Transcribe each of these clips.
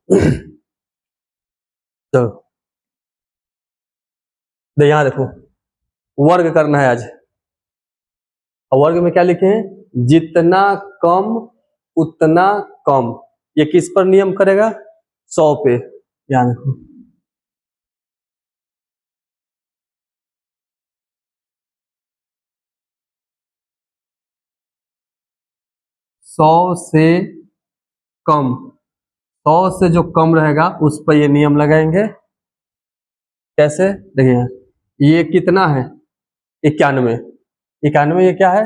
चलो यहाँ देखो, वर्ग करना है आज। और वर्ग में क्या लिखे हैं? जितना कम उतना कम। ये किस पर नियम करेगा? 100 पे। यहाँ देखो, 100 से कम, 100 से जो कम रहेगा उस पर ये नियम लगाएंगे। कैसे? देखिए ये कितना है? 91। 91 ये क्या है?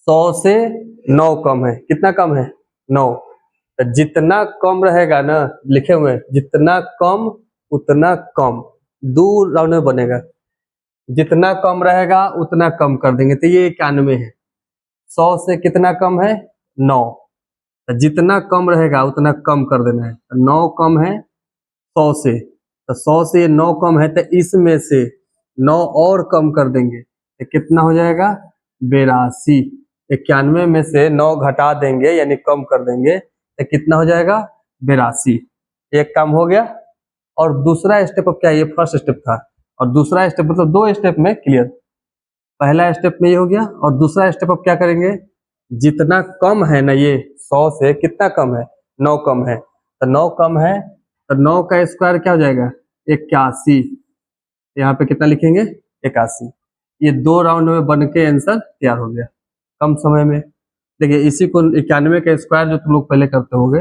100 से 9 कम है। कितना कम है? 9। तो जितना कम रहेगा ना, लिखे हुए जितना कम उतना कम, 2 राउंड में बनेगा। जितना कम रहेगा उतना कम कर देंगे, तो ये 91 है। 100 से कितना कम है? 9। तो जितना कम रहेगा उतना कम कर देना है। तो 9 कम है 100 से, तो 100 से ये 9 कम है, तो इसमें से 9 और कम कर देंगे तो कितना हो जाएगा? 82। 91 में से 9 घटा देंगे यानी कम कर देंगे तो कितना हो जाएगा? 82। एक काम हो गया। और दूसरा स्टेप अब क्या है? ये फर्स्ट स्टेप था, और दूसरा स्टेप मतलब 2 स्टेप में क्लियर। पहला स्टेप में ये हो गया, और दूसरा स्टेप अब क्या करेंगे? जितना कम है ना, ये 100 से कितना कम है? 9 कम है। तो 9 कम है तो 9 का स्क्वायर क्या हो जाएगा? 81। यहाँ पे कितना लिखेंगे? 81। ये 2 राउंड में बन के आंसर तैयार हो गया कम समय में। देखिए इसी को 91 का स्क्वायर जो तुम लोग पहले करते होगे,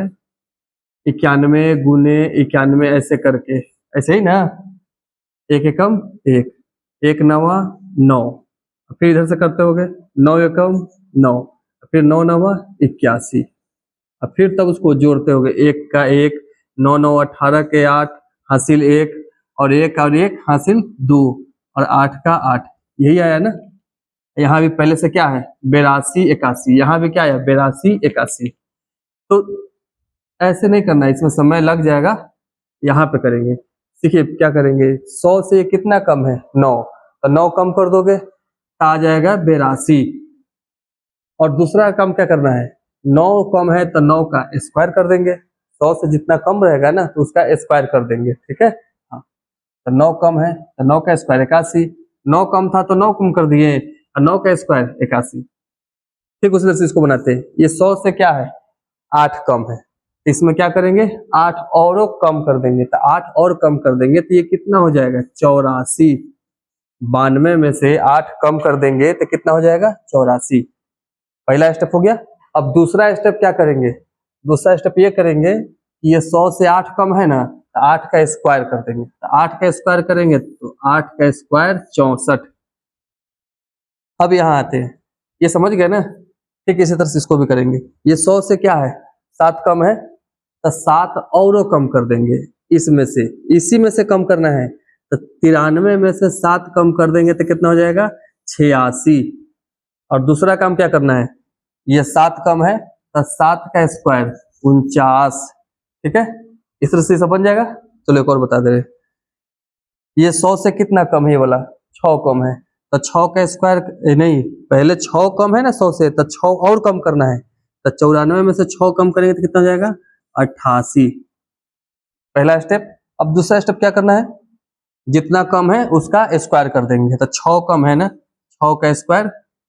91 गुने 91 ऐसे करके, ऐसे ही ना, एक एकम एक, एक नवा 9, फिर इधर से करते होगे 9 एकम 9, फिर 9 नवा 81, और फिर तब उसको जोड़ते होगे, एक का एक, 9 9 18 के 8 हासिल 1, और एक हासिल 2, और 8 का 8, यही आया ना। यहाँ भी पहले से क्या है? 82 81, यहाँ भी क्या है? 82 81। तो ऐसे नहीं करना है, इसमें समय लग जाएगा। यहाँ पे करेंगे, देखिए क्या करेंगे। 100 से कितना कम है? 9, तो 9 कम कर दोगे तो आ जाएगा 82। और दूसरा काम क्या करना है? 9 कम है तो 9 का स्क्वायर कर देंगे। 100 से जितना कम रहेगा ना तो उसका स्क्वायर कर देंगे, ठीक है। हाँ, तो 9 कम है तो 9 का स्क्वायर 81। 9 कम था तो 9 कम कर दिए, और 9 का स्क्वायर 81। ठीक उसी तरह से इसको बनाते हैं। ये 100 से क्या है? 8 कम है, इसमें क्या करेंगे? 8 और कम कर देंगे, तो 8 और कम कर देंगे तो ये कितना हो जाएगा? 84। 92 में से 8 कम कर देंगे तो कितना हो जाएगा? 84। पहला स्टेप हो गया। अब दूसरा स्टेप क्या करेंगे? दूसरा स्टेप ये करेंगे कि ये 100 से 8 कम है ना, तो 8 का स्क्वायर कर देंगे। तो 8 का स्क्वायर करेंगे तो 8 का स्क्वायर 64। अब यहाँ आते हैं, ये समझ गए ना। ठीक इसी तरह से इसको भी करेंगे। ये 100 से क्या है? 7 कम है, तो 7 और कम कर देंगे। इसमें से, इसी में से कम करना है, तो 93 में से 7 कम कर देंगे तो कितना हो जाएगा? 86। और दूसरा काम क्या करना है? ये 7 कम है तो 7 का स्क्वायर 49। ठीक है, इस तरह से सब बन जाएगा। चलो एक और बता दे रहे, ये 100 से कितना कम है? ये वाला 6 कम है, तो 6 का स्क्वायर नहीं, पहले 6 कम है ना 100 से, तो 6 और कम करना है। तो 94 में से 6 कम करेंगे तो कितना हो जाएगा? 88। पहला स्टेप। अब दूसरा स्टेप क्या करना है? जितना कम है उसका स्क्वायर कर देंगे। तो 6 कम है ना, 6 का स्क्वायर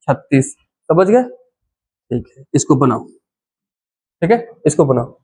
36। समझ गए? ठीक है, इसको बनाओ। ठीक है, इसको बनाओ।